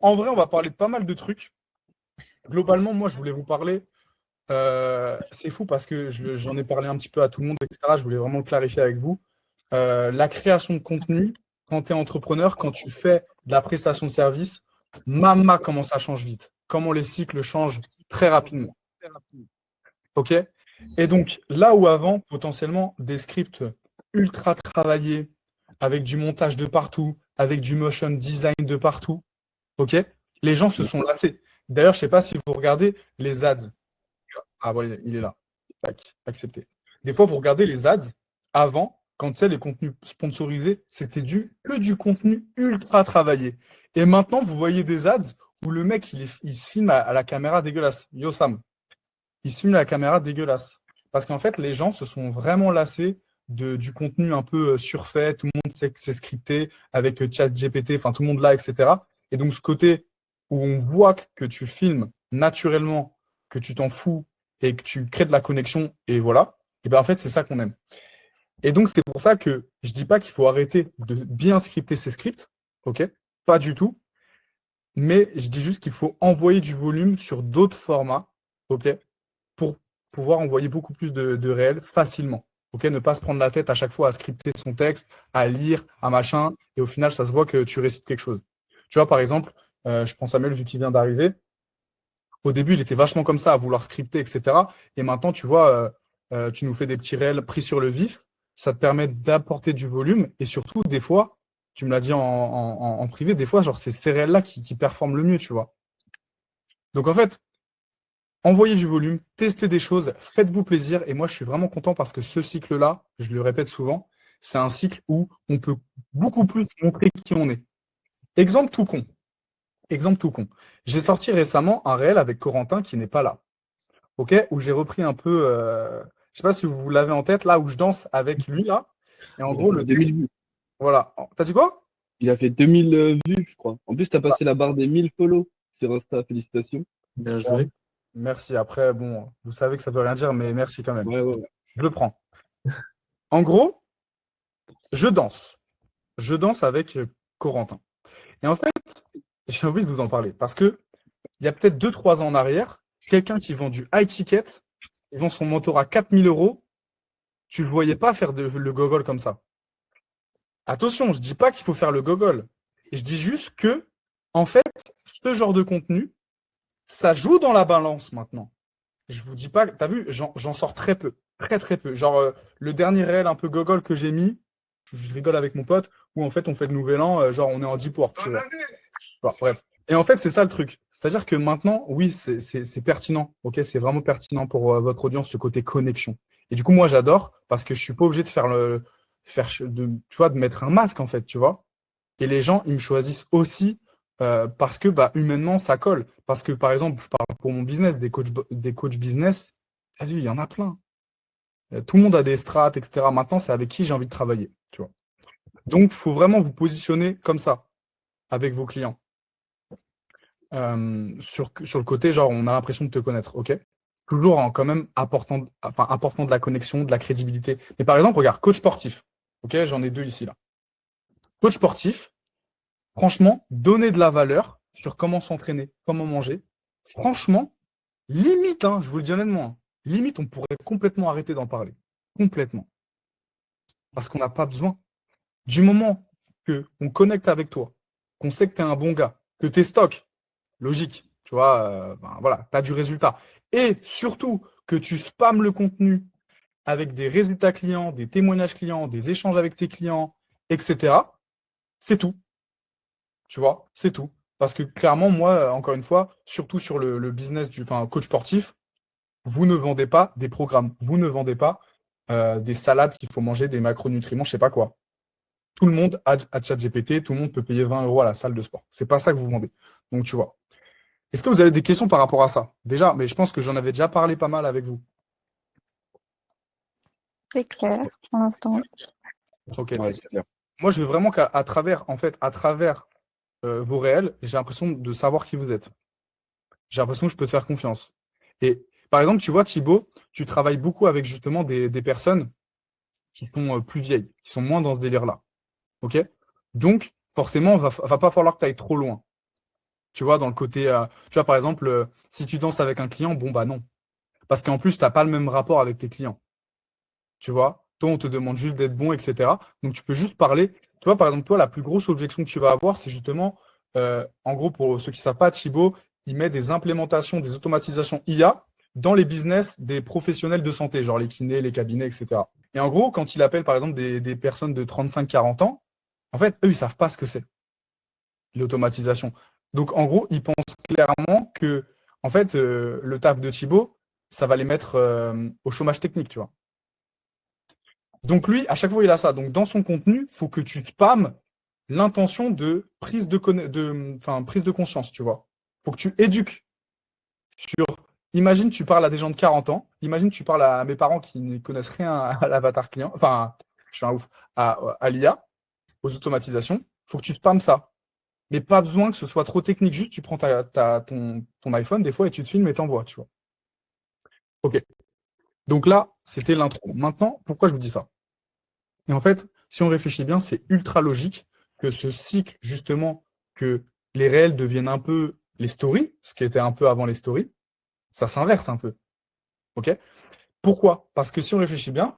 en vrai, on va parler de pas mal de trucs. Globalement, moi, je voulais vous parler. C'est fou parce que j'en ai parlé un petit peu à tout le monde, etc. Je voulais vraiment le clarifier avec vous. La création de contenu, quand tu es entrepreneur, quand tu fais de la prestation de service, comment ça change vite. Comment les cycles changent très rapidement. OK? Et donc, là où avant, potentiellement, des scripts ultra travaillés, avec du montage de partout, avec du motion design de partout, OK? Les gens se sont lassés. D'ailleurs, je ne sais pas si vous regardez les ads. Ah, voilà, il est là. Tac, accepté. Des fois, vous regardez les ads. Avant, quand tu sais, les contenus sponsorisés, c'était que du contenu ultra travaillé. Et maintenant, vous voyez des ads où le mec, il se filme à la caméra dégueulasse. Yo Sam, il se filme à la caméra dégueulasse. Parce qu'en fait, les gens se sont vraiment lassés du contenu un peu surfait. Tout le monde sait que c'est scripté avec ChatGPT, enfin tout le monde là, etc. Et donc, ce côté où on voit que tu filmes naturellement, que tu t'en fous et que tu crées de la connexion, et voilà, et bien en fait, c'est ça qu'on aime. Et donc, c'est pour ça que je dis pas qu'il faut arrêter de bien scripter ses scripts, ok? Pas du tout. Mais je dis juste qu'il faut envoyer du volume sur d'autres formats, ok? Pour pouvoir envoyer beaucoup plus de réel facilement. Ok, ne pas se prendre la tête à chaque fois à scripter son texte, à lire, à machin, et au final, ça se voit que tu récites quelque chose. Tu vois, par exemple, je prends Samuel, vu qu'il vient d'arriver. Au début, il était vachement comme ça, à vouloir scripter, etc. Et maintenant, tu vois, tu nous fais des petits réels pris sur le vif. Ça te permet d'apporter du volume. Et surtout, des fois, tu me l'as dit en privé, des fois, genre, c'est ces réels-là qui performent le mieux, tu vois. Donc, en fait, envoyez du volume, testez des choses, faites-vous plaisir. Et moi, je suis vraiment content parce que ce cycle-là, je le répète souvent, c'est un cycle où on peut beaucoup plus montrer qui on est. Exemple tout con. Exemple tout con. J'ai sorti récemment un réel avec Corentin qui n'est pas là. OK? Où j'ai repris un peu, je sais pas si vous l'avez en tête, là où je danse avec lui, là. Et en Il a gros, fait 2000 vues. voilà. T'as dit quoi? Il a fait 2000 vues, je crois. En plus, tu as passé la barre des 1000 follow sur Insta. Félicitations. Bien Ouais. joué. Merci. Après, bon, vous savez que ça veut rien dire, mais merci quand même. Ouais, ouais, ouais. Je le prends. En gros, je danse. Je danse avec Corentin. Et en fait, j'ai envie de vous en parler parce que il y a peut-être 2-3 ans en arrière, quelqu'un qui vend du high ticket, ils vend son mentor à 4 000 euros, tu ne le voyais pas faire le gogol comme ça. Attention, je ne dis pas qu'il faut faire le gogol. Je dis juste que, en fait, ce genre de contenu, ça joue dans la balance maintenant. Je vous dis pas, t'as vu, j'en sors très peu. Très, très peu. Genre, le dernier réel un peu gogol que j'ai mis, je rigole avec mon pote, où en fait, on fait le nouvel an, genre, on est en deep work, tu vois. Bon, bref. Et en fait, c'est ça le truc. C'est-à-dire que maintenant, oui, c'est pertinent. Ok, c'est vraiment pertinent pour votre audience, ce côté connexion. Et du coup, moi, j'adore parce que je suis pas obligé de tu vois, de mettre un masque, en fait, tu vois. Et les gens, ils me choisissent aussi parce que, bah, humainement, ça colle. Parce que, par exemple, je parle pour mon business, des coachs business, t'as vu, il y en a plein. Tout le monde a des strates, etc. Maintenant, c'est avec qui j'ai envie de travailler, tu vois. Donc, il faut vraiment vous positionner comme ça avec vos clients. Sur le côté, genre, on a l'impression de te connaître, ok? Toujours en quand même apportant de la connexion, de la crédibilité. Mais par exemple, regarde, coach sportif, ok? J'en ai deux ici, là. Coach sportif, franchement, donner de la valeur sur comment s'entraîner, comment manger. Franchement, limite, hein, je vous le dis honnêtement, hein, limite, on pourrait complètement arrêter d'en parler. Complètement. Parce qu'on n'a pas besoin. Du moment qu'on connecte avec toi, qu'on sait que tu es un bon gars, que tu es stock, logique, tu vois, ben voilà, tu as du résultat. Et surtout que tu spammes le contenu avec des résultats clients, des témoignages clients, des échanges avec tes clients, etc. C'est tout. Tu vois, c'est tout. Parce que clairement, moi, encore une fois, surtout sur le business coach sportif, vous ne vendez pas des programmes. Vous ne vendez pas des salades qu'il faut manger, des macronutriments, je sais pas quoi. Tout le monde a ChatGPT, tout le monde peut payer 20 euros à la salle de sport. C'est pas ça que vous vendez. Donc, tu vois. Est-ce que vous avez des questions par rapport à ça? Déjà, mais je pense que j'en avais déjà parlé pas mal avec vous. C'est clair pour l'instant. Ok, Ouais, c'est clair. moi, je veux vraiment qu'à travers, en fait, à travers vos réels, j'ai l'impression de savoir qui vous êtes. J'ai l'impression que je peux te faire confiance. Et par exemple, tu vois, Thibaut, tu travailles beaucoup avec justement des personnes qui sont plus vieilles, qui sont moins dans ce délire-là. OK? Donc, forcément, va pas falloir que tu ailles trop loin. Tu vois, dans le côté, tu vois, par exemple, si tu danses avec un client, bon, bah non. Parce qu'en plus, tu n'as pas le même rapport avec tes clients. Tu vois, toi, on te demande juste d'être bon, etc. Donc, tu peux juste parler. Tu vois, par exemple, toi, la plus grosse objection que tu vas avoir, c'est justement, en gros, pour ceux qui ne savent pas, Thibaut, il met des implémentations, des automatisations IA dans les business des professionnels de santé, genre les kinés, les cabinets, etc. Et en gros, quand il appelle, par exemple, des personnes de 35-40 ans, en fait, eux, ils ne savent pas ce que c'est, l'automatisation. Donc, en gros, ils pensent clairement que, en fait, le taf de Thibaut, ça va les mettre au chômage technique, tu vois. Donc lui, à chaque fois, il a ça. Donc dans son contenu, il faut que tu spammes l'intention de prise de conscience, tu vois. Il faut que tu éduques sur... Imagine, tu parles à des gens de 40 ans. Imagine, tu parles à mes parents qui ne connaissent rien à l'avatar client. Enfin, je suis un ouf. À l'IA, aux automatisations. Il faut que tu spammes ça. Mais pas besoin que ce soit trop technique. Juste, tu prends ton iPhone des fois et tu te filmes et t'envoies, tu vois. OK. Donc là, c'était l'intro. Maintenant, pourquoi je vous dis ça? Et en fait, si on réfléchit bien, c'est ultra logique que ce cycle, justement, que les réels deviennent un peu les stories, ce qui était un peu avant les stories, ça s'inverse un peu. OK? Pourquoi? Parce que si on réfléchit bien,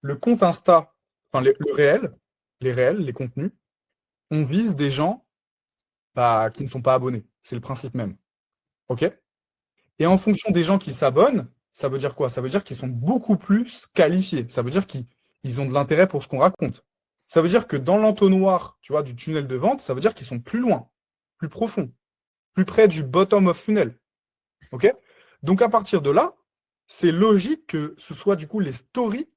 le compte Insta, enfin le réel, les réels, les contenus, on vise des gens qui ne sont pas abonnés. C'est le principe même. OK? Et en fonction des gens qui s'abonnent, ça veut dire quoi? Ça veut dire qu'ils sont beaucoup plus qualifiés. Ça veut dire qu'ils ont de l'intérêt pour ce qu'on raconte. Ça veut dire que dans l'entonnoir, tu vois, du tunnel de vente, ça veut dire qu'ils sont plus loin, plus profonds, plus près du bottom of funnel. OK? Donc à partir de là, c'est logique que ce soit du coup les stories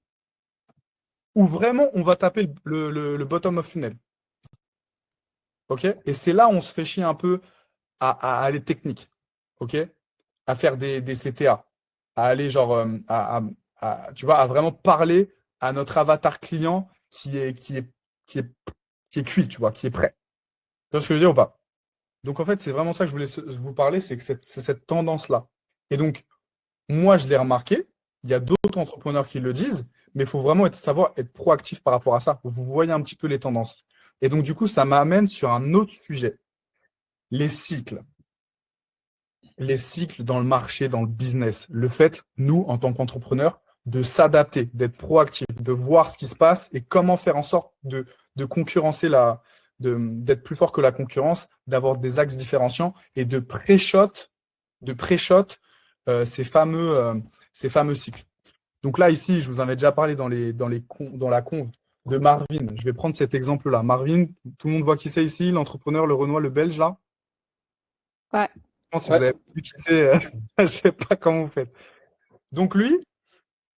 où vraiment on va taper le bottom of funnel. OK? Et c'est là où on se fait chier un peu à aller technique. OK? À faire des CTA, à aller genre tu vois, à vraiment parler à notre avatar client qui est, qui est cuit, tu vois, qui est prêt. Tu vois ce que je veux dire ou pas? Donc en fait, c'est vraiment ça que je voulais vous parler, c'est que c'est cette tendance-là. Et donc, moi, je l'ai remarqué, il y a d'autres entrepreneurs qui le disent, mais il faut vraiment savoir être proactif par rapport à ça. Vous voyez un petit peu les tendances. Et donc, du coup, ça m'amène sur un autre sujet, les cycles. Les cycles dans le marché, dans le business. Le fait, nous, en tant qu'entrepreneurs, de s'adapter, d'être proactif, de voir ce qui se passe et comment faire en sorte de concurrencer d'être plus fort que la concurrence, d'avoir des axes différenciants et de pré-shot ces fameux cycles. Donc là, ici, je vous en ai déjà parlé dans la conve de Marvin. Je vais prendre cet exemple-là. Marvin, tout le monde voit qui c'est ici, l'entrepreneur, le Renoir, le Belge, là? Ouais. Si vous avez vu qui c'est, je ne sais pas comment vous faites. Donc lui,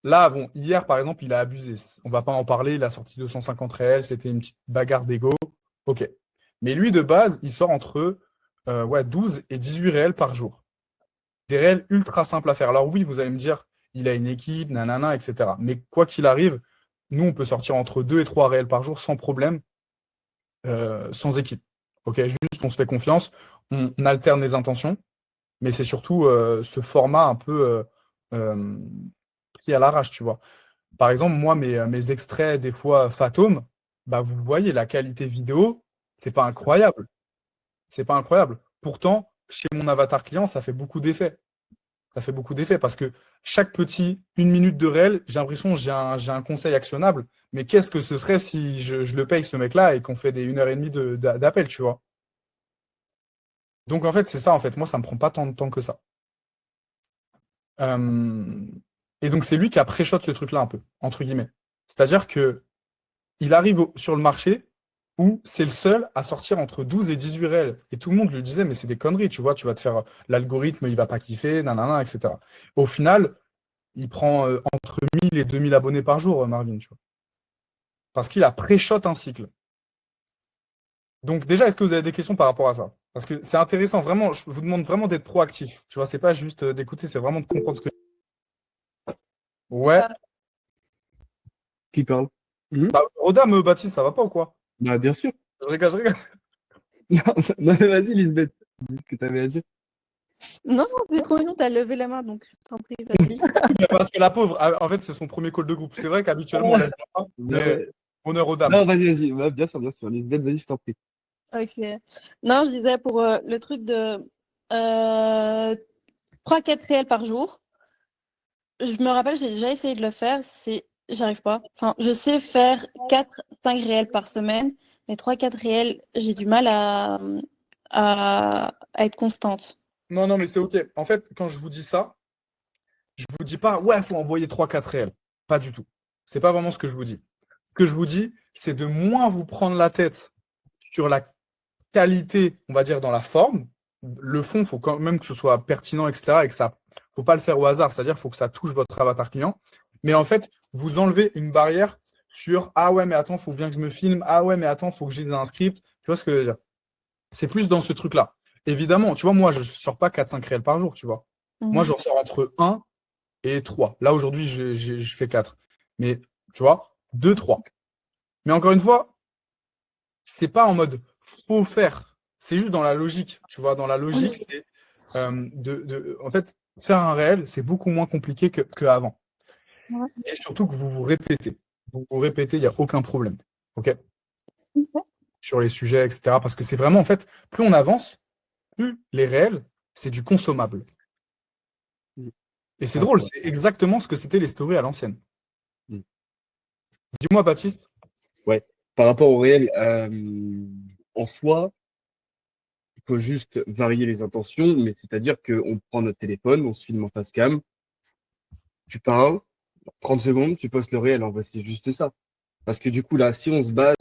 là, bon, hier, par exemple, il a abusé. On ne va pas en parler, il a sorti 250 réels, c'était une petite bagarre d'ego. OK. Mais lui, de base, il sort entre 12 et 18 réels par jour. Des réels ultra simples à faire. Alors oui, vous allez me dire, il a une équipe, nanana, etc. Mais quoi qu'il arrive, nous, on peut sortir entre 2 et 3 réels par jour sans problème, sans équipe. OK, juste, on se fait confiance, on alterne les intentions. Mais c'est surtout ce format un peu pris à l'arrache, tu vois. Par exemple, moi, mes extraits, des fois, Fatome, bah, vous voyez, la qualité vidéo, c'est pas incroyable. C'est pas incroyable. Pourtant, chez mon avatar client, ça fait beaucoup d'effets. Ça fait beaucoup d'effets parce que chaque une minute de réel, j'ai l'impression que j'ai un conseil actionnable. Mais qu'est-ce que ce serait si je le paye, ce mec-là, et qu'on fait des 1h30 d'appel, tu vois. Donc, en fait, c'est ça, en fait. Moi, ça me prend pas tant de temps que ça. Et donc, c'est lui qui a pré-shot ce truc-là un peu, entre guillemets. C'est-à-dire que il arrive sur le marché où c'est le seul à sortir entre 12 et 18 réels. Et tout le monde lui disait, mais c'est des conneries, tu vois, tu vas te faire l'algorithme, il va pas kiffer, nanana, etc. Au final, il prend entre 1000 et 2000 abonnés par jour, Marvin, tu vois. Parce qu'il a pré-shot un cycle. Donc déjà, est-ce que vous avez des questions par rapport à ça? Parce que c'est intéressant, vraiment, je vous demande vraiment d'être proactif. Tu vois, c'est pas juste d'écouter, c'est vraiment de comprendre ce que... Ouais. Qui parle? Bah, Rodam, Baptiste, ça va pas ou quoi? Bah, bien sûr. Je rigole, je rigole. Non, mais vas-y, Lisbeth. Dis ce que tu avais à dire. Non, c'est trop mignon, t'as levé la main, donc je t'en prie, vas-y. Parce que la pauvre, en fait, c'est son premier call de groupe. C'est vrai qu'habituellement, on lève la main, mais honneur aux dames. Non, vas-y, vas-y. Ouais, bien sûr, Lisbeth, vas-y, je t'en prie. Ok. Non, je disais pour le truc de 3-4 réels par jour. Je me rappelle, j'ai déjà essayé de le faire, j'arrive pas. Enfin, je sais faire 4-5 réels par semaine, mais 3-4 réels, j'ai du mal à être constante. Non, non, mais c'est OK. En fait, quand je vous dis ça, je vous dis pas, ouais, il faut envoyer 3-4 réels. Pas du tout. C'est pas vraiment ce que je vous dis. Ce que je vous dis, c'est de moins vous prendre la tête sur la qualité, on va dire, dans la forme. Le fond, il faut quand même que ce soit pertinent, etc. Et que ça, faut pas le faire au hasard. C'est-à-dire, il faut que ça touche votre avatar client. Mais en fait, vous enlevez une barrière sur, ah ouais, mais attends, il faut bien que je me filme. Ah ouais, mais attends, il faut que j'ai un script. Tu vois ce que je veux dire? C'est plus dans ce truc-là. Évidemment, tu vois, moi, je ne sors pas 4-5 réels par jour, tu vois. Moi, Mhm. j'en sors entre un et 3. Là, aujourd'hui, je fais 4. Mais, tu vois, 2, 3. Mais encore une fois, c'est pas en mode faut faire. C'est juste dans la logique. Tu vois, dans la logique, c'est en fait, faire un réel, c'est beaucoup moins compliqué qu'avant. Ouais. Et surtout que vous vous répétez. Vous vous répétez, il n'y a aucun problème. OK? Sur les sujets, etc. Parce que c'est vraiment, en fait, plus on avance, plus les réels, c'est du consommable. Mm. Et c'est Ah, c'est drôle, vrai. c'est exactement ce que c'était les stories à l'ancienne. Mm. Dis-moi, Baptiste. Ouais. Par rapport au réel, en soi, il faut juste varier les intentions, mais c'est-à-dire qu'on prend notre téléphone, on se filme en face cam, tu parles, 30 secondes, tu postes le réel. En vrai, c'est juste ça. Parce que du coup, là, si on se base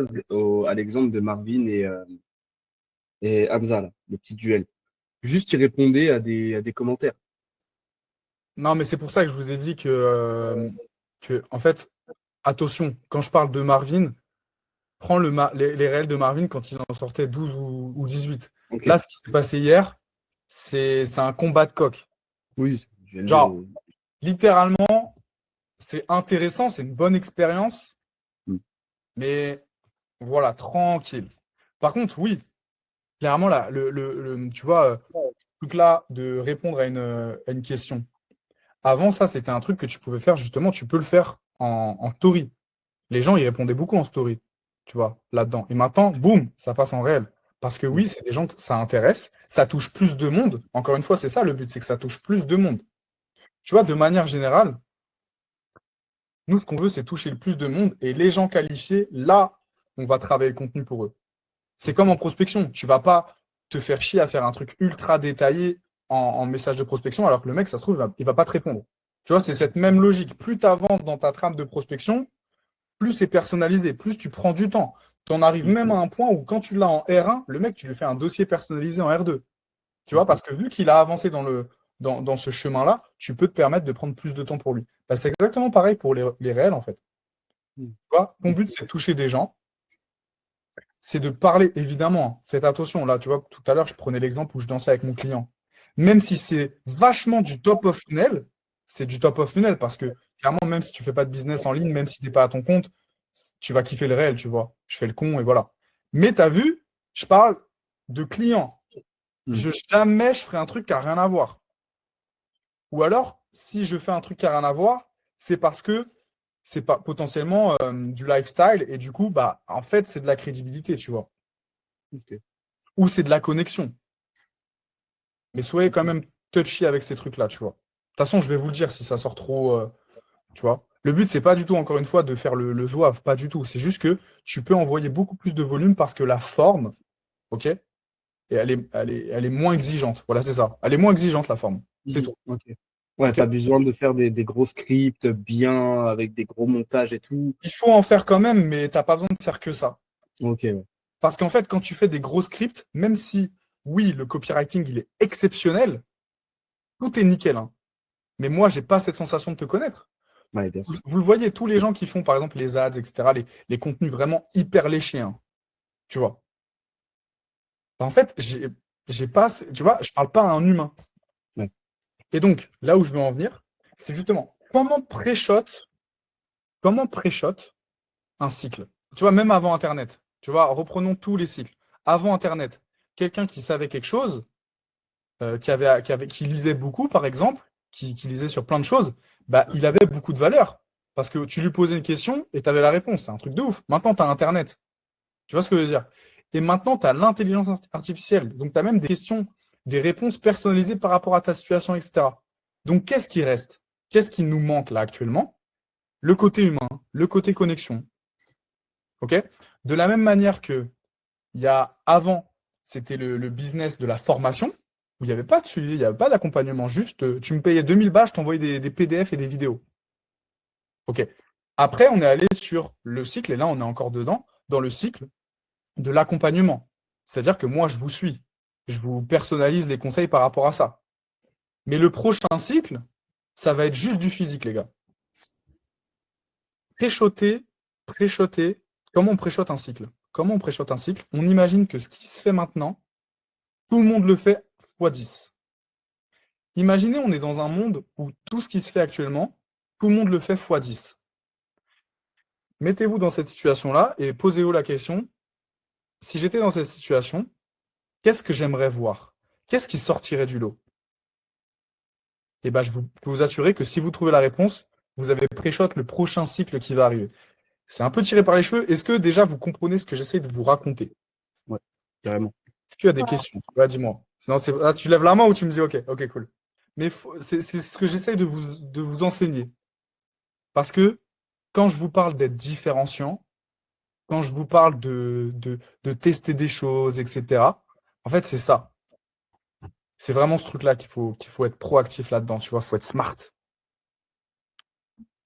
à l'exemple de Marvin et Hamza, là, le petit duel, juste y répondez à des commentaires. Non, mais c'est pour ça que je vous ai dit que en fait, attention, quand je parle de Marvin, prends les réels de Marvin quand il en sortait 12 ou 18. Ok. Là, ce qui s'est passé hier, c'est un combat de coq. Oui, c'est un duel Genre, de. littéralement, c'est intéressant, c'est une bonne expérience, Mm. mais voilà, tranquille. Par contre, oui, clairement, là, tu vois, ce truc-là de répondre à une question. Avant, ça, c'était un truc que tu pouvais faire, justement, tu peux le faire en story. Les gens, ils répondaient beaucoup en story, tu vois, là-dedans. Et maintenant, boum, ça passe en réel. Parce que Mm. oui, c'est des gens que ça intéresse, ça touche plus de monde. Encore une fois, c'est ça le but, c'est que ça touche plus de monde. Tu vois, de manière générale, nous, ce qu'on veut, c'est toucher le plus de monde. Et les gens qualifiés, là, on va travailler le contenu pour eux. C'est Ok. comme en prospection. Tu vas pas te faire chier à faire un truc ultra détaillé en message de prospection, alors que le mec, ça se trouve, il va pas te répondre. Tu vois, c'est cette même logique. Plus tu avances dans ta trame de prospection, plus c'est personnalisé, plus tu prends du temps. Tu en arrives même à un point où quand tu l'as en R1, le mec, tu lui fais un dossier personnalisé en R2. Tu vois, Ok. parce que vu qu'il a avancé dans ce chemin-là, tu peux te permettre de prendre plus de temps pour lui. Bah, c'est exactement pareil pour les réels, en fait. Mm. Tu vois, ton but, Ok. c'est de toucher des gens, c'est de parler, évidemment. Faites attention, là, tu vois, tout à l'heure, je prenais l'exemple où je dansais avec mon client. Même si c'est vachement du top of funnel, c'est du top of funnel parce que clairement, même si tu fais pas de business en ligne, même si tu n'es pas à ton compte, tu vas kiffer le réel, tu vois. Je fais le con et voilà. Mais tu as vu, je parle de clients. Mm. Jamais je ferai un truc qui n'a rien à voir. Ou alors, si je fais un truc qui n'a rien à voir, c'est parce que c'est pas potentiellement du lifestyle et du coup, bah, en fait, c'est de la crédibilité, tu vois. Ok. Ou c'est de la connexion. Mais soyez quand même touchy avec ces trucs-là, tu vois. De toute façon, je vais vous le dire si ça sort trop, tu vois. Le but, c'est pas du tout, encore une fois, de faire le zouave, pas du tout. C'est juste que tu peux envoyer beaucoup plus de volume parce que la forme, ok, et elle est moins exigeante. Voilà, c'est ça. Elle est moins exigeante, la forme. C'est Mm. tout. Ok. Ouais, Ok. t'as besoin de faire des gros scripts bien, avec des gros montages et tout. Il faut en faire quand même, mais t'as pas besoin de faire que ça. Ok, ouais. Parce qu'en fait, quand tu fais des gros scripts, même si, oui, le copywriting, il est exceptionnel, tout est nickel, hein. Mais moi, j'ai pas cette sensation de te connaître. Ouais, bien Vous, sûr. vous le voyez, tous les gens qui font, par exemple, les ads, etc., les contenus vraiment hyper léchés, hein, tu vois. En fait, j'ai pas, tu vois, je parle pas à un humain. Ouais. Et donc, là où je veux en venir, c'est justement comment pré-shot un cycle. Tu vois, même avant Internet. Tu vois, reprenons tous les cycles. Avant Internet, quelqu'un qui savait quelque chose, qui lisait beaucoup, par exemple, qui lisait sur plein de choses, bah, il avait beaucoup de valeur. Parce que tu lui posais une question et tu avais la réponse. C'est un truc de ouf. Maintenant, tu as Internet. Tu vois ce que je veux dire? Et maintenant, tu as l'intelligence artificielle. Donc, tu as même des questions, des réponses personnalisées par rapport à ta situation, etc. Donc, qu'est-ce qui reste? Qu'est-ce qui nous manque là actuellement? Le côté humain, le côté connexion. OK? De la même manière que il y a avant, c'était le business de la formation, où il n'y avait pas de suivi, il n'y avait pas d'accompagnement. Juste, tu me payais 2000 balles, je t'envoyais des PDF et des vidéos. OK. Après, on est allé sur le cycle, et là, on est encore dedans, dans le cycle de l'accompagnement. C'est-à-dire que moi, je vous suis. Je vous personnalise les conseils par rapport à ça. Mais le prochain cycle, ça va être juste du physique, les gars. Préchoter, préchoter. Comment on préchote un cycle? Comment on préchote un cycle? On imagine que ce qui se fait maintenant, tout le monde le fait x10. Imaginez, on est dans un monde où tout ce qui se fait actuellement, tout le monde le fait x10. Mettez-vous dans cette situation-là et posez-vous la question, si j'étais dans cette situation, qu'est-ce que j'aimerais voir? Qu'est-ce qui sortirait du lot? Et ben, je peux vous assurer que si vous trouvez la réponse, vous avez pré-shot le prochain cycle qui va arriver. C'est un peu tiré par les cheveux. Est-ce que déjà vous comprenez ce que j'essaie de vous raconter? Ouais, carrément. Est-ce qu'il y a des questions? Ouais, dis-moi. Sinon, tu lèves la main ou tu me dis OK, OK, cool. Mais c'est ce que j'essaie de vous enseigner. Parce que quand je vous parle d'être différenciant, quand je vous parle de tester des choses, etc., en fait, c'est ça. C'est vraiment ce truc-là qu'il faut être proactif là-dedans, tu vois, il faut être smart.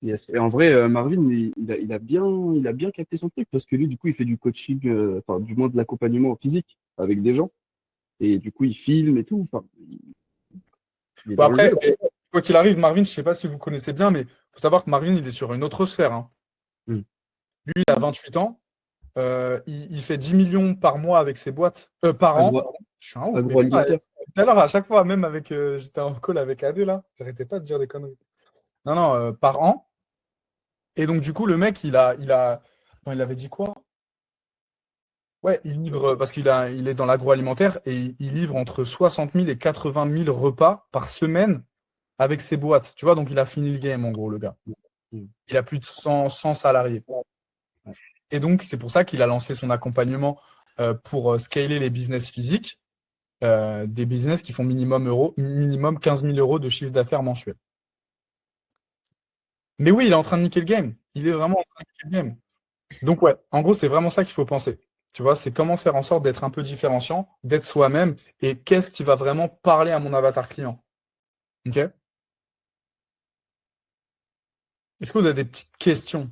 Yes. Et en vrai, Marvin, il a bien capté son truc parce que lui, du coup, il fait du coaching, enfin, du moins de l'accompagnement physique avec des gens. Et du coup, il filme et tout. Enfin, il est Bon, dans le après, délire. quoi qu'il arrive, Marvin, je ne sais pas si vous connaissez bien, mais il faut savoir que Marvin, il est sur une autre sphère, hein. Mm. Lui, il a 28 ans, il fait 10 millions par mois avec ses boîtes, par an. Agro- Je suis un ouf, mais putain, Agroalimentaire. tout à l'heure, à chaque fois, même avec, j'étais en call avec AD, là, j'arrêtais pas de dire des conneries. Non, non, par an. Et donc, du coup, le mec, attends, il avait dit quoi? Ouais, il livre, parce il est dans l'agroalimentaire et il livre entre 60 000 et 80 000 repas par semaine avec ses boîtes. Tu vois, donc il a fini le game, en gros, le gars. Mm. Il a plus de 100 salariés. Ouais. Et donc, c'est pour ça qu'il a lancé son accompagnement pour scaler les business physiques, des business qui font minimum 15 000 euros de chiffre d'affaires mensuel. Mais oui, il est en train de niquer le game. Il est vraiment en train de niquer le game. Donc, ouais, en gros, c'est vraiment ça qu'il faut penser. Tu vois, c'est comment faire en sorte d'être un peu différenciant, d'être soi-même, et qu'est-ce qui va vraiment parler à mon avatar client. OK? Est-ce que vous avez des petites questions?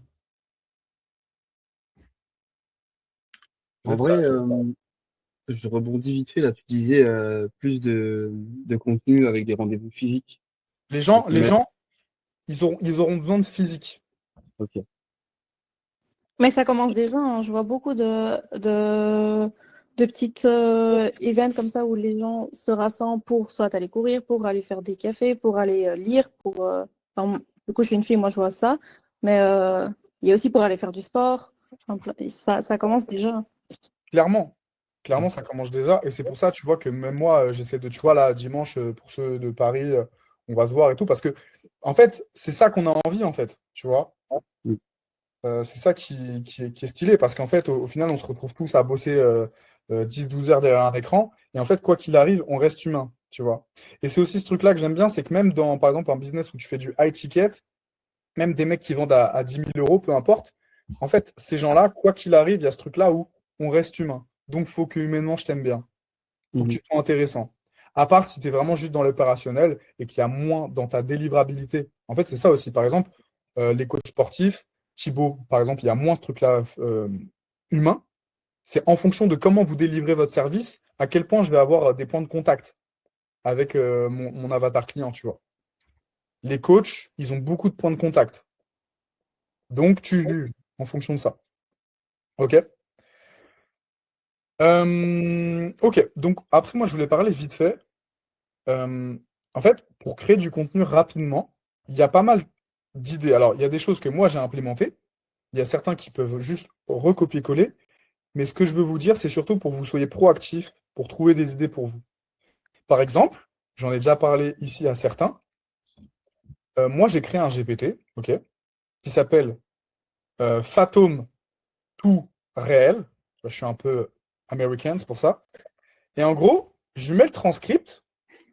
Vous En êtes vrai, sage? je rebondis vite fait là. Tu disais plus de contenu avec des rendez-vous physiques. Les Donc, gens, les gens, ils auront besoin de physique. ok. Mais ça commence déjà, hein. Je vois beaucoup de petites events comme ça où les gens se rassemblent pour soit aller courir, pour aller faire des cafés, pour aller lire, enfin, du coup, je suis une fille, moi je vois ça. Mais il y a aussi pour aller faire du sport. Enfin, ça commence déjà. Clairement. Clairement, ça commence déjà. Et c'est pour ça, tu vois, que même moi, j'essaie de, tu vois, là, dimanche, pour ceux de Paris, on va se voir et tout. Parce que, en fait, c'est ça qu'on a envie, en fait. Tu vois. Mm. C'est ça qui est stylé. Parce qu'en fait, au final, on se retrouve tous à bosser 10-12 heures derrière un écran. Et en fait, quoi qu'il arrive, on reste humain. Tu vois. Et c'est aussi ce truc-là que j'aime bien, c'est que même dans, par exemple, un business où tu fais du high ticket, même des mecs qui vendent à 10 000 euros, peu importe, en fait, ces gens-là, quoi qu'il arrive, il y a ce truc-là où on reste humain. Donc, il faut que humainement, je t'aime bien. Faut que Mhm. tu sois intéressant. À part si tu es vraiment juste dans l'opérationnel et qu'il y a moins dans ta délivrabilité. En fait, c'est ça aussi. Par exemple, les coachs sportifs, Thibaut, par exemple, il y a moins ce truc-là humain. C'est en fonction de comment vous délivrez votre service, à quel point je vais avoir des points de contact avec mon avatar client, tu vois. Les coachs, ils ont beaucoup de points de contact. Donc, tu juges en fonction de ça. OK? OK. Donc, après, moi, je voulais parler vite fait. Euh, En fait, pour créer du contenu rapidement, il y a pas mal d'idées. Alors, il y a des choses que moi, j'ai implémentées. Il y a certains qui peuvent juste recopier-coller. Mais ce que je veux vous dire, c'est surtout pour que vous soyez proactifs, pour trouver des idées pour vous. Par exemple, j'en ai déjà parlé ici à certains. Moi, j'ai créé un GPT, OK, qui s'appelle Fathom tout réel. Je suis un peu American, c'est pour ça. Et en gros, je lui mets le transcript,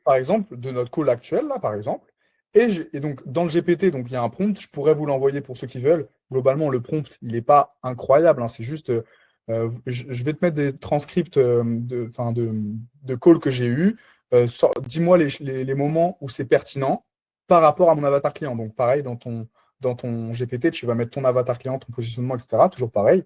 par exemple, de notre call actuel, là, par exemple. Et donc, dans le GPT, donc, il y a un prompt, je pourrais vous l'envoyer pour ceux qui veulent. Globalement, le prompt, il n'est pas incroyable, hein, c'est juste, je vais te mettre des transcripts de calls que j'ai eus. Dis-moi les moments où c'est pertinent par rapport à mon avatar client. Donc, pareil, dans ton GPT, tu vas mettre ton avatar client, ton positionnement, etc. Toujours pareil.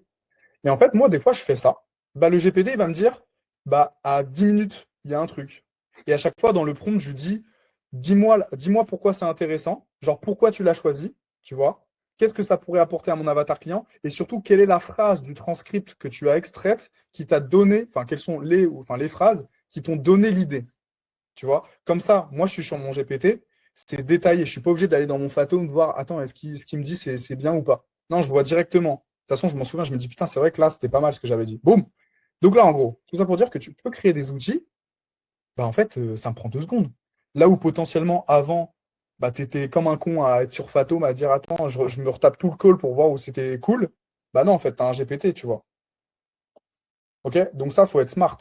Et en fait, moi, des fois, je fais ça. Bah, le GPT, il va me dire, bah, à 10 minutes, il y a un truc. Et à chaque fois, dans le prompt, je lui dis, dis-moi pourquoi c'est intéressant, genre pourquoi tu l'as choisi, tu vois, qu'est-ce que ça pourrait apporter à mon avatar client, et surtout, quelle est la phrase du transcript que tu as extraite qui t'a donné, enfin, quelles sont les phrases qui t'ont donné l'idée, tu vois. Comme ça, moi, je suis sur mon GPT, c'est détaillé. Je ne suis pas obligé d'aller dans mon Fathom voir, attends, ce qu'il me dit, c'est bien ou pas. Non, je vois directement. De toute façon, je m'en souviens, je me dis, putain, c'est vrai que là, c'était pas mal ce que j'avais dit. Boum. Donc là, en gros, tout ça pour dire que tu peux créer des outils, bah, en fait, ça me prend 2 secondes. Là où potentiellement, avant, bah, tu étais comme un con à être sur Fathom, à dire, attends, je me retape tout le call pour voir où c'était cool. Bah non, en fait, tu as un GPT, tu vois. OK? Donc ça, il faut être smart.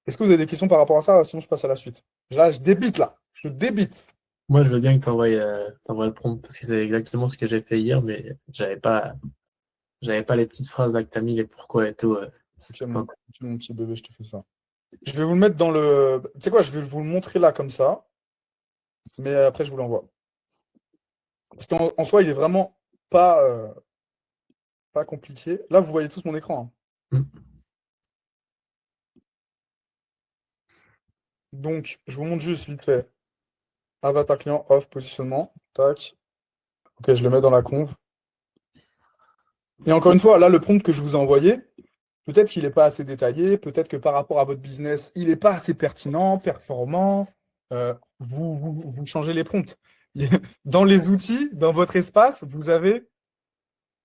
Est-ce que vous avez des questions par rapport à ça? Sinon, je passe à la suite. Là, je débite, là. Je débite. Moi, je veux bien que t'envoies le prompt parce que c'est exactement ce que j'ai fait hier, mais j'avais pas les petites phrases là que t'as mis, les pourquoi et tout. Ok, mon petit bébé, je te fais ça. Je vais vous le mettre dans le. Tu sais quoi, je vais vous le montrer là comme ça, mais après, je vous l'envoie. Parce qu'en soi, il est vraiment pas compliqué. Là, vous voyez tous mon écran, hein. Mm. Donc, je vous montre juste vite fait. Avatar client, off, positionnement. Tac. Ok, je le mets dans la conv. Et encore une fois, là, le prompt que je vous ai envoyé, peut-être qu'il n'est pas assez détaillé, peut-être que par rapport à votre business, il n'est pas assez pertinent, performant. Vous changez les prompts. Dans les outils, dans votre espace, vous avez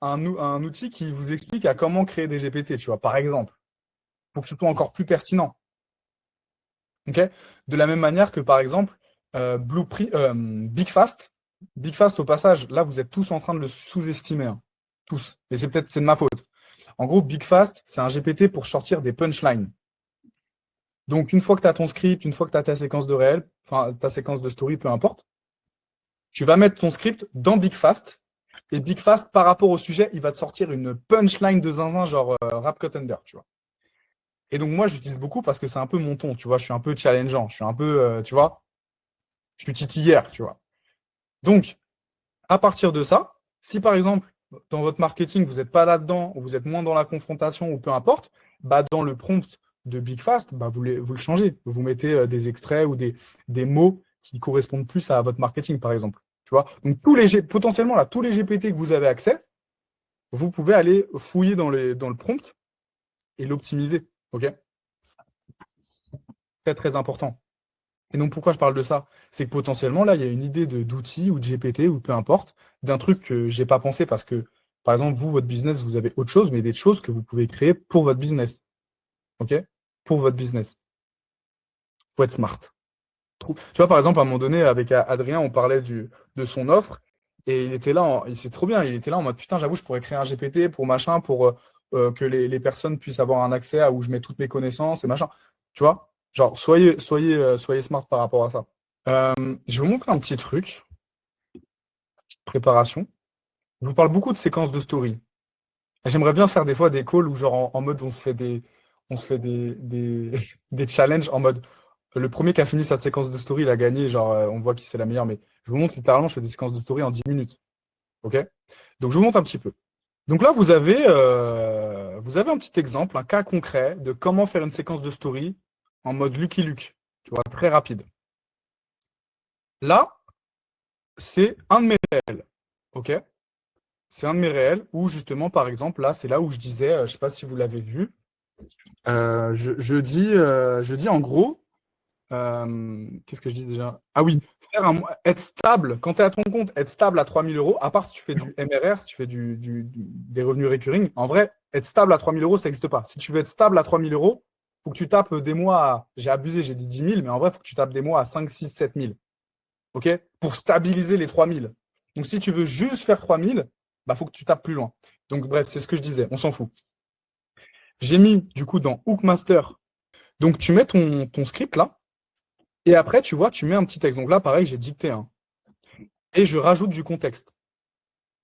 un outil qui vous explique à comment créer des GPT, tu vois, par exemple, pour que ce soit encore plus pertinent. Ok. De la même manière que, par exemple, BigFast. BigFast, au passage, là, vous êtes tous en train de le sous-estimer, hein. Tous. Mais c'est de ma faute. En gros, BigFast, c'est un GPT pour sortir des punchlines. Donc, une fois que tu as ton script, une fois que tu as ta séquence de réel, enfin, ta séquence de story, peu importe, tu vas mettre ton script dans BigFast. Et BigFast, par rapport au sujet, il va te sortir une punchline de zinzin, genre Rap Contender, tu vois. Et donc, moi, j'utilise beaucoup parce que c'est un peu mon ton, tu vois. Je suis un peu challengeant. Je suis un peu, tu vois, je suis titillère, tu vois. Donc, à partir de ça, si par exemple, dans votre marketing, vous n'êtes pas là-dedans, ou vous êtes moins dans la confrontation, ou peu importe, bah, dans le prompt de BigFast, bah, vous le changez. Vous mettez des extraits ou des mots qui correspondent plus à votre marketing, par exemple. Tu vois. Donc, potentiellement, là, tous les GPT que vous avez accès, vous pouvez aller fouiller dans le prompt et l'optimiser. OK? Très, très important. Et donc, pourquoi je parle de ça? C'est que potentiellement, là, il y a une idée d'outil ou de GPT ou peu importe, d'un truc que j'ai pas pensé parce que, par exemple, vous, votre business, vous avez autre chose, mais des choses que vous pouvez créer pour votre business. OK? Pour votre business. Il faut être smart. Tu vois, par exemple, à un moment donné, avec Adrien, on parlait de son offre et il était là, c'est trop bien, il était là en mode putain, j'avoue, je pourrais créer un GPT pour machin, pour que les personnes puissent avoir un accès à où je mets toutes mes connaissances et machin. Tu vois? Genre, soyez smart par rapport à ça. Je vais vous montrer un petit truc, préparation. Je vous parle beaucoup de séquences de story. J'aimerais bien faire des fois des calls où genre en mode on se fait des des challenges en mode le premier qui a fini sa séquence de story, il a gagné, genre on voit qui c'est la meilleure, mais je vous montre littéralement, je fais des séquences de story en 10 minutes. OK? Donc je vous montre un petit peu. Donc là, vous avez un petit exemple, un cas concret de comment faire une séquence de story en mode Lucky Luke, tu vois, très rapide. Là, c'est un de mes réels. OK? C'est un de mes réels où justement, par exemple, là, c'est là où je disais, je ne sais pas si vous l'avez vu, je dis en gros, qu'est-ce que je dis déjà? Ah oui, être stable, quand tu es à ton compte, être stable à 3 000 euros, à part si tu fais du MRR, si tu fais des revenus recurring, en vrai, être stable à 3 000 euros, ça n'existe pas. Si tu veux être stable à 3 000 euros, il faut que tu tapes des mois j'ai abusé, j'ai dit 10 000, mais en vrai, il faut que tu tapes des mois à 5, 6, 7 000. OK? Pour stabiliser les 3 000. Donc, si tu veux juste faire 3 000, bah, faut que tu tapes plus loin. Donc, bref, c'est ce que je disais, on s'en fout. J'ai mis, du coup, dans Hookmaster. Donc, tu mets ton script là. Et après, tu vois, tu mets un petit texte. Donc là, pareil, j'ai dicté un. Et je rajoute du contexte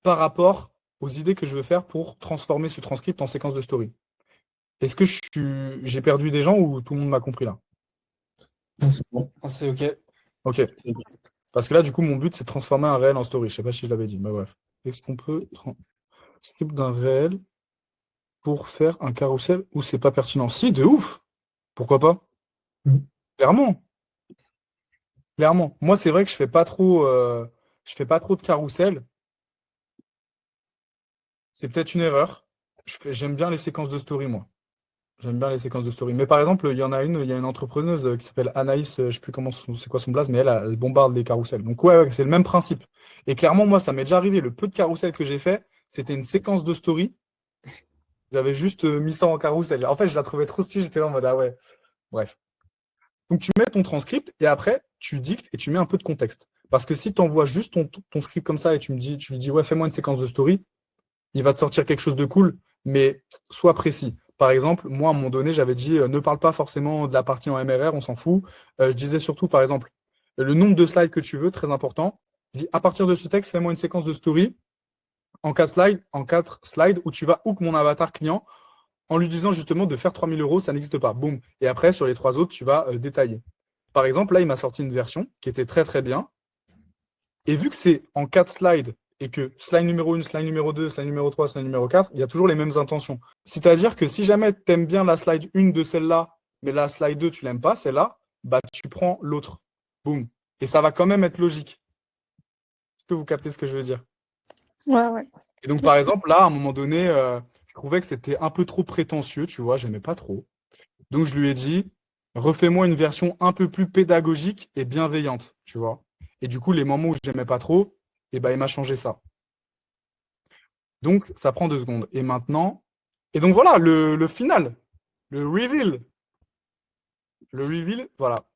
par rapport aux idées que je veux faire pour transformer ce transcript en séquence de story. Est-ce que j'ai perdu des gens ou tout le monde m'a compris là? Non, c'est bon. Ah, c'est OK. OK. Parce que là, du coup, mon but, c'est de transformer un réel en story. Je sais pas si je l'avais dit, mais bref. Est-ce qu'on peut script d'un réel pour faire un carrousel où c'est pas pertinent? Si, de ouf. Pourquoi pas? Mhm. Clairement. Clairement. Moi, c'est vrai que je fais pas trop de carrousel. C'est peut-être une erreur. J'aime bien les séquences de story, moi. J'aime bien les séquences de story. Mais par exemple, il y a une entrepreneuse qui s'appelle Anaïs, je sais plus c'est quoi son blaze, mais elle bombarde les carousels. Donc ouais, c'est le même principe. Et clairement, moi, ça m'est déjà arrivé. Le peu de carousel que j'ai fait, c'était une séquence de story. J'avais juste mis ça en carrousel. En fait, je la trouvais trop stylée. J'étais là en mode, ah ouais. Bref. Donc tu mets ton transcript et après, tu dictes et tu mets un peu de contexte. Parce que si tu envoies juste ton script comme ça et tu lui dis, ouais, fais-moi une séquence de story, il va te sortir quelque chose de cool, mais sois précis. Par exemple, moi, à un moment donné, j'avais dit ne parle pas forcément de la partie en MRR, on s'en fout. Je disais surtout, par exemple, le nombre de slides que tu veux, très important. Je dis à partir de ce texte, fais-moi une séquence de story en 4 slides où tu vas hook mon avatar client en lui disant justement de faire 3000 euros, ça n'existe pas. Boum. Et après, sur les 3 autres, tu vas détailler. Par exemple, là, il m'a sorti une version qui était très très bien. Et vu que c'est en 4 slides et que slide numéro 1, slide numéro 2, slide numéro 3, slide numéro 4, il y a toujours les mêmes intentions. C'est-à-dire que si jamais tu aimes bien la slide 1 de celle-là, mais la slide 2, tu l'aimes pas, celle-là, bah tu prends l'autre. Boum. Et ça va quand même être logique. Est-ce que vous captez ce que je veux dire? Ouais, ouais. Et donc, par exemple, là, à un moment donné, je trouvais que c'était un peu trop prétentieux, tu vois, j'aimais pas trop. Donc, je lui ai dit, refais-moi une version un peu plus pédagogique et bienveillante, tu vois. Et du coup, les moments où j'aimais pas trop, eh ben, il m'a changé ça. Donc, ça prend 2 secondes. Et maintenant, et donc voilà, le final, le reveal. Le reveal, voilà.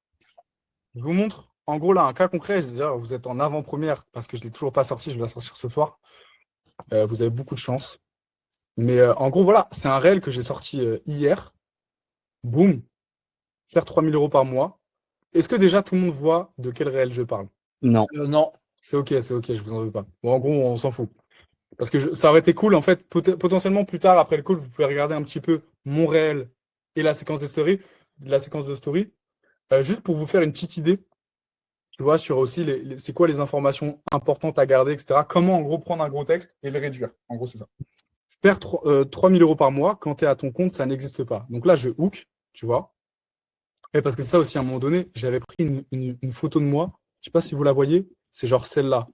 Je vous montre, en gros, là, un cas concret. Déjà, vous êtes en avant-première parce que je ne l'ai toujours pas sorti, je vais la sortir ce soir. Vous avez beaucoup de chance. Mais en gros, voilà, c'est un réel que j'ai sorti hier. Boum, faire 3000 euros par mois. Est-ce que déjà tout le monde voit de quel réel je parle? Non. Non. C'est OK, je vous en veux pas. Bon, en gros, on s'en fout. Parce que ça aurait été cool, en fait, potentiellement plus tard, après le call, vous pouvez regarder un petit peu mon réel et la séquence de story, juste pour vous faire une petite idée, tu vois, sur aussi c'est quoi les informations importantes à garder, etc. Comment, en gros, prendre un gros texte et le réduire. En gros, c'est ça. Faire 3000 euros par mois, quand tu es à ton compte, ça n'existe pas. Donc là, je hook, tu vois. Et parce que ça aussi, à un moment donné, j'avais pris une photo de moi. Je sais pas si vous la voyez, c'est genre celle-là.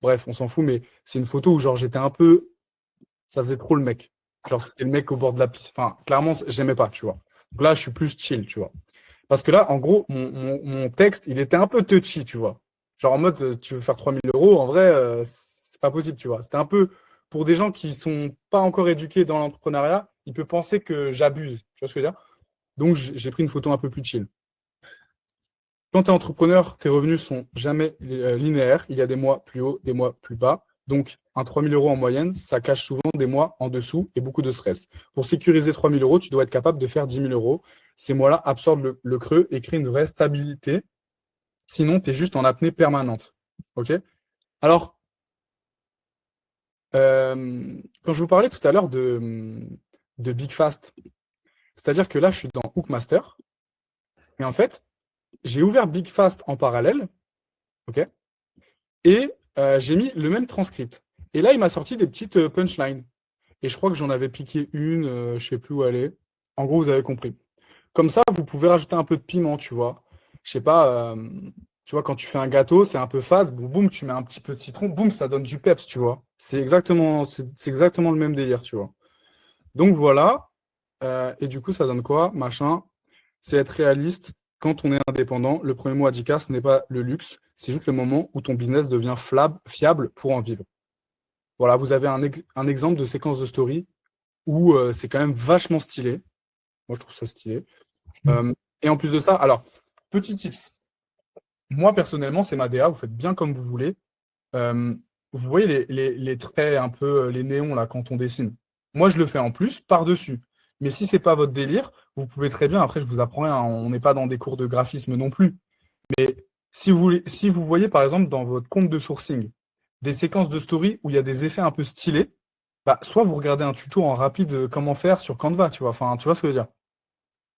Bref, on s'en fout, mais c'est une photo où genre j'étais un peu. Ça faisait trop le mec. Genre, c'était le mec au bord de la piste. Enfin, clairement, j'aimais pas, tu vois. Donc là, je suis plus chill, tu vois. Parce que là, en gros, mon texte, il était un peu touchy, tu vois. Genre en mode, tu veux faire 3000 euros, en vrai, c'est pas possible, tu vois. C'était un peu, pour des gens qui sont pas encore éduqués dans l'entrepreneuriat, ils peuvent penser que j'abuse, tu vois ce que je veux dire? Donc, j'ai pris une photo un peu plus chill. Quand tu es entrepreneur, tes revenus sont jamais linéaires. Il y a des mois plus hauts, des mois plus bas. Donc, un 3000 euros en moyenne, ça cache souvent des mois en dessous et beaucoup de stress. Pour sécuriser 3000 euros, tu dois être capable de faire 10 000 euros. Ces mois-là absorbent le creux et créent une vraie stabilité. Sinon, tu es juste en apnée permanente. OK? Alors, quand je vous parlais tout à l'heure de Big Fast, c'est-à-dire que là, je suis dans Hookmaster. Et en fait, j'ai ouvert Big Fast en parallèle. OK? Et j'ai mis le même transcript. Et là, il m'a sorti des petites punchlines. Et je crois que j'en avais piqué une, je ne sais plus où elle est. En gros, vous avez compris. Comme ça, vous pouvez rajouter un peu de piment, tu vois. Je sais pas, tu vois, quand tu fais un gâteau, c'est un peu fade, boum, boum, tu mets un petit peu de citron, boum, ça donne du peps, tu vois. C'est exactement le même délire, tu vois. Donc voilà. Et du coup, ça donne quoi? Machin. C'est être réaliste. Quand on est indépendant, le premier mot à 10K, ce n'est pas le luxe, c'est juste le moment où ton business devient fiable pour en vivre. Voilà, vous avez un exemple de séquence de story où c'est quand même vachement stylé. Moi, je trouve ça stylé. Et en plus de ça, alors, petit tips. Moi, personnellement, c'est ma DA, vous faites bien comme vous voulez. Euh, vous voyez les traits un peu, les néons, là, quand on dessine. Moi, je le fais en plus par-dessus. Mais si c'est pas votre délire, vous pouvez très bien, après je vous apprends rien, hein, on n'est pas dans des cours de graphisme non plus. Mais si vous voyez par exemple dans votre compte de sourcing des séquences de story où il y a des effets un peu stylés, bah, soit vous regardez un tuto en rapide comment faire sur Canva, tu vois. Enfin, tu vois ce que je veux dire.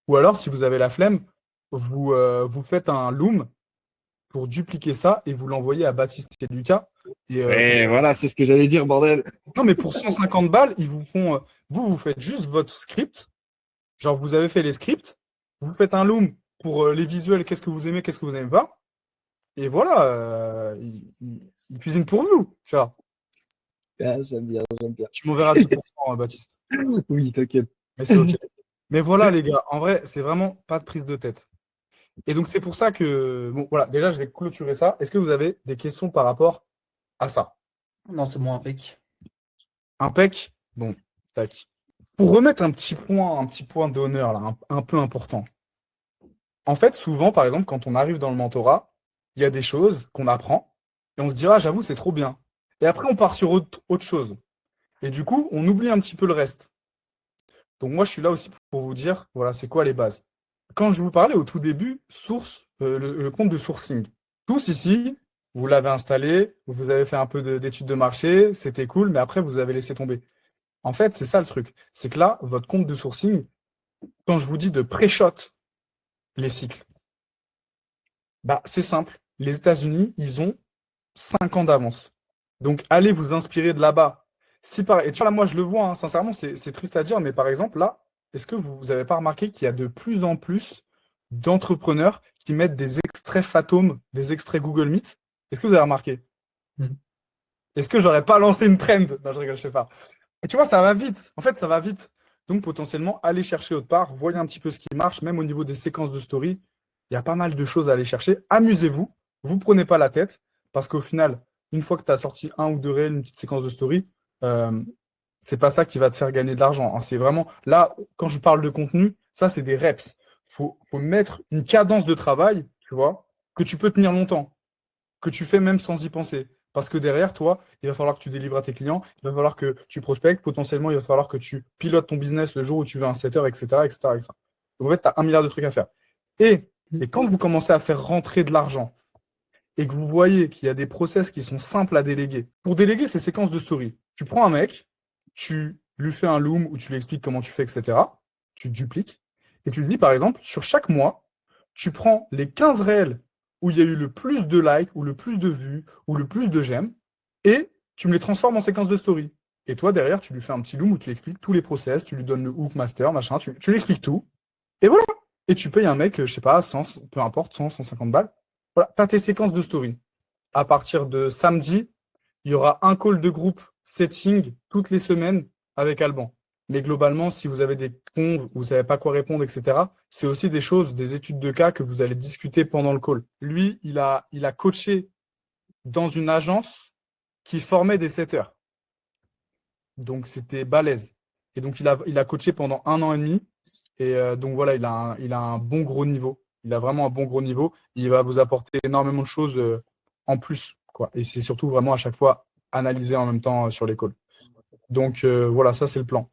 Ou alors, si vous avez la flemme, vous faites un loom pour dupliquer ça et vous l'envoyez à Baptiste et Lucas. Et, Et voilà, c'est ce que j'allais dire, bordel. non, mais pour 150 balles, ils vous font. Vous faites juste votre script. Genre, vous avez fait les scripts. Vous faites un loom pour les visuels, qu'est-ce que vous aimez, qu'est-ce que vous n'aimez pas. Et voilà, ils cuisinent pour vous. Tu vois. Ah, j'aime bien, j'aime bien. Tu m'enverras 10%, Baptiste. Oui, t'inquiète. Mais c'est OK. Mais voilà, les gars, en vrai, c'est vraiment pas de prise de tête. Et donc, c'est pour ça que. Bon, voilà, déjà, je vais clôturer ça. Est-ce que vous avez des questions par rapport à ça? Non, c'est bon, impec. Impec? Bon, tac. Pour remettre un petit point d'honneur, là, un peu important. En fait, souvent, par exemple, quand on arrive dans le mentorat, il y a des choses qu'on apprend et on se dit, ah, j'avoue, c'est trop bien. Et après, on part sur autre chose. Et du coup, on oublie un petit peu le reste. Donc, moi, je suis là aussi pour vous dire, voilà, c'est quoi les bases. Quand je vous parlais au tout début, le compte de sourcing. Tous ici, vous l'avez installé, vous avez fait un peu d'études de marché, c'était cool, mais après, vous avez laissé tomber. En fait, c'est ça le truc. C'est que là, votre compte de sourcing, quand je vous dis de pré-shot les cycles, bah, c'est simple. Les États-Unis, ils ont 5 ans d'avance. Donc, allez vous inspirer de là-bas. Et tu vois, là, moi, je le vois, hein, sincèrement, c'est triste à dire, mais par exemple, là, est-ce que vous n'avez pas remarqué qu'il y a de plus en plus d'entrepreneurs qui mettent des extraits Fatome, des extraits Google Meet? Est-ce que vous avez remarqué? Est-ce que j'aurais pas lancé une trend? Non, je rigole, je sais pas. Et tu vois, ça va vite. En fait, ça va vite. Donc, potentiellement, allez chercher autre part, voyez un petit peu ce qui marche, même au niveau des séquences de story. Il y a pas mal de choses à aller chercher. Amusez-vous. Vous prenez pas la tête. Parce qu'au final, une fois que tu as sorti un ou deux réels, une petite séquence de story, c'est pas ça qui va te faire gagner de l'argent, hein. C'est vraiment, là, quand je parle de contenu, ça, c'est des reps. Faut mettre une cadence de travail, tu vois, que tu peux tenir longtemps, que tu fais même sans y penser. Parce que derrière, toi, il va falloir que tu délivres à tes clients, il va falloir que tu prospectes, potentiellement, il va falloir que tu pilotes ton business le jour où tu veux un setter, etc., etc., etc. Donc, en fait, tu as 1 milliard de trucs à faire. Et quand vous commencez à faire rentrer de l'argent et que vous voyez qu'il y a des process qui sont simples à déléguer, pour déléguer ces séquences de story, tu prends un mec, tu lui fais un loom où tu lui expliques comment tu fais, etc. Tu dupliques. Et tu lui dis, par exemple, sur chaque mois, tu prends les 15 réels où il y a eu le plus de likes, ou le plus de vues, ou le plus de j'aime, et tu me les transformes en séquences de story. Et toi, derrière, tu lui fais un petit loom où tu lui expliques tous les process, tu lui donnes le hook master, machin, tu lui expliques tout. Et voilà. Et tu payes un mec, je sais pas, 100, peu importe, 100, 150 balles. Voilà, tu as tes séquences de story. À partir de samedi, il y aura un call de groupe setting toutes les semaines avec Alban. Mais globalement, si vous avez des conves, vous ne savez pas quoi répondre, etc., c'est aussi des choses, des études de cas que vous allez discuter pendant le call. Lui, il a coaché dans une agence qui formait des setters. Donc, c'était balèze. Et donc, il a coaché pendant 1 an et demi. Et donc, voilà, il a un bon gros niveau. Il a vraiment un bon gros niveau. Il va vous apporter énormément de choses en plus, quoi. Et c'est surtout vraiment à chaque fois analyser en même temps sur les calls. Donc, voilà, ça, c'est le plan.